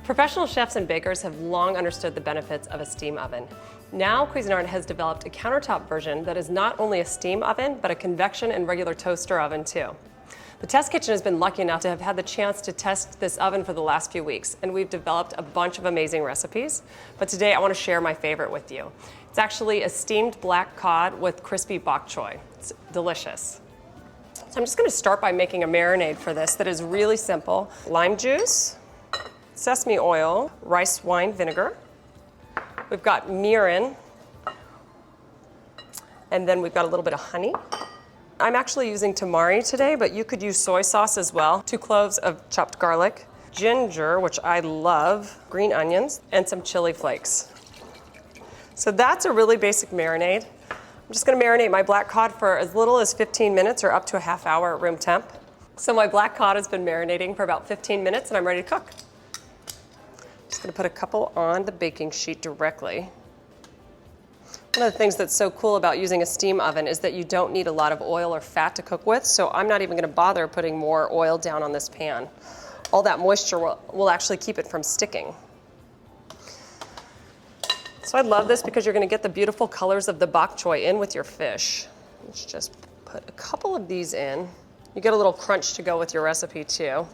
Professional chefs and bakers have long understood the benefits of a steam oven. Now Cuisinart has developed a countertop version that is not only a steam oven, but a convection and regular toaster oven too. The test kitchen has been lucky enough to have had the chance to test this oven for the last few weeks, and we've developed a bunch of amazing recipes. But today I want to share my favorite with you. It's actually a steamed black cod with crispy bok choy. It's delicious. So I'm just going to start by making a marinade for this that is really simple. Lime juice, sesame oil, rice wine vinegar. We've got mirin, and then we've got a little bit of honey. I'm actually using tamari today, but you could use soy sauce as well. 2 cloves of chopped garlic, ginger, which I love, green onions, and some chili flakes. So that's a really basic marinade. I'm just gonna marinate my black cod for as little as 15 minutes or up to a half hour at room temp. So my black cod has been marinating for about 15 minutes and I'm ready to cook. Just gonna put a couple on the baking sheet directly. One of the things that's so cool about using a steam oven is that you don't need a lot of oil or fat to cook with, so I'm not even gonna bother putting more oil down on this pan. All that moisture will actually keep it from sticking. So I love this because you're gonna get the beautiful colors of the bok choy in with your fish. Let's just put a couple of these in. You get a little crunch to go with your recipe too.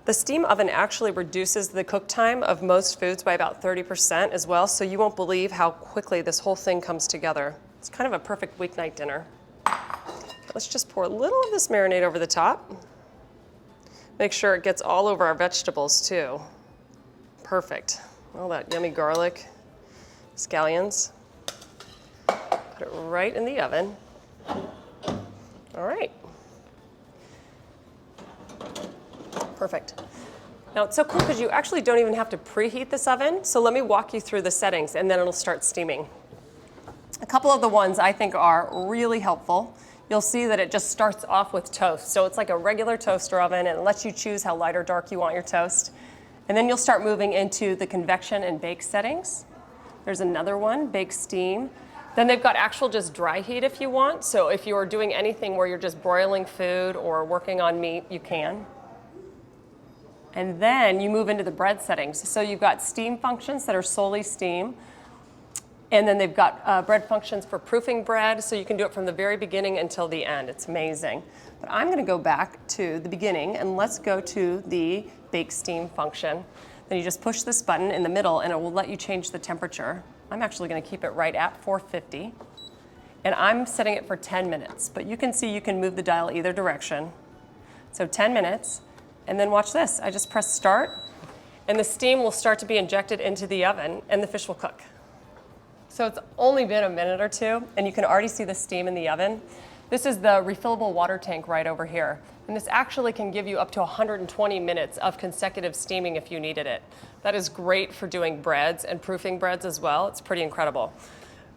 The steam oven actually reduces the cook time of most foods by about 30% as well, so you won't believe how quickly this whole thing comes together. It's kind of a perfect weeknight dinner. Let's just pour a little of this marinade over the top. Make sure it gets all over our vegetables too. Perfect. All that yummy garlic, scallions. Put it right in the oven. All right. Perfect. Now it's so cool because you actually don't even have to preheat this oven. So let me walk you through the settings and then it'll start steaming. A couple of the ones I think are really helpful. You'll see that it just starts off with toast. So it's like a regular toaster oven and it lets you choose how light or dark you want your toast. And then you'll start moving into the convection and bake settings. There's another one, bake steam. Then they've got actual just dry heat if you want. So if you're doing anything where you're just broiling food or working on meat, you can. And then you move into the bread settings. So you've got steam functions that are solely steam. And then they've got bread functions for proofing bread. So you can do it from the very beginning until the end. It's amazing. But I'm gonna go back to the beginning and let's go to the bake steam function. Then you just push this button in the middle and it will let you change the temperature. I'm actually gonna keep it right at 450. And I'm setting it for 10 minutes, but you can see you can move the dial either direction. So 10 minutes, and then watch this. I just press start, and the steam will start to be injected into the oven, and the fish will cook. So it's only been a minute or two, and you can already see the steam in the oven. This is the refillable water tank right over here. And this actually can give you up to 120 minutes of consecutive steaming if you needed it. That is great for doing breads and proofing breads as well. It's pretty incredible.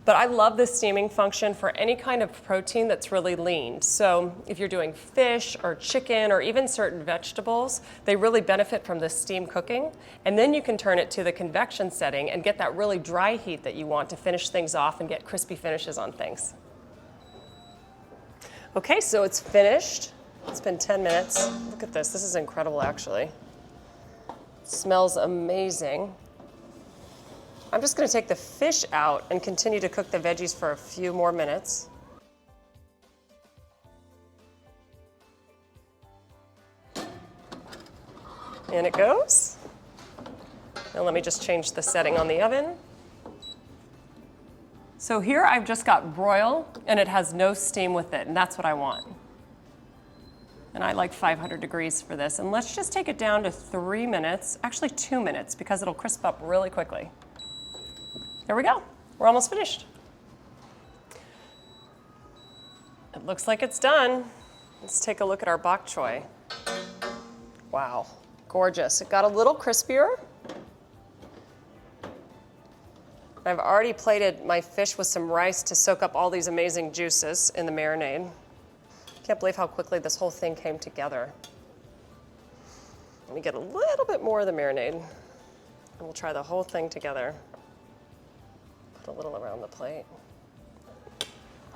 But I love this steaming function for any kind of protein that's really lean. So if you're doing fish or chicken or even certain vegetables, they really benefit from this steam cooking. And then you can turn it to the convection setting and get that really dry heat that you want to finish things off and get crispy finishes on things. Okay, so it's finished. It's been 10 minutes. Look at this. This is incredible, actually. It smells amazing. I'm just going to take the fish out and continue to cook the veggies for a few more minutes. In it goes. Now let me just change the setting on the oven. So here I've just got broil and it has no steam with it, and that's what I want. And I like 500 degrees for this. And let's just take it down to 3 minutes, actually 2 minutes, because it'll crisp up really quickly. There we go. We're almost finished. It looks like it's done. Let's take a look at our bok choy. Wow, gorgeous. It got a little crispier. I've already plated my fish with some rice to soak up all these amazing juices in the marinade. Can't believe how quickly this whole thing came together. Let me get a little bit more of the marinade, and we'll try the whole thing together. Put a little around the plate.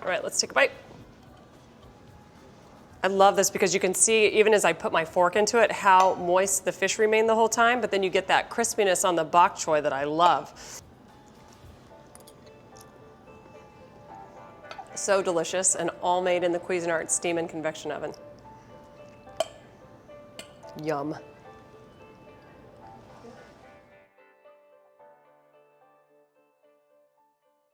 All right, let's take a bite. I love this because you can see, even as I put my fork into it, how moist the fish remained the whole time, but then you get that crispiness on the bok choy that I love. So delicious, and all made in the Cuisinart Steam and Convection Oven. Yum.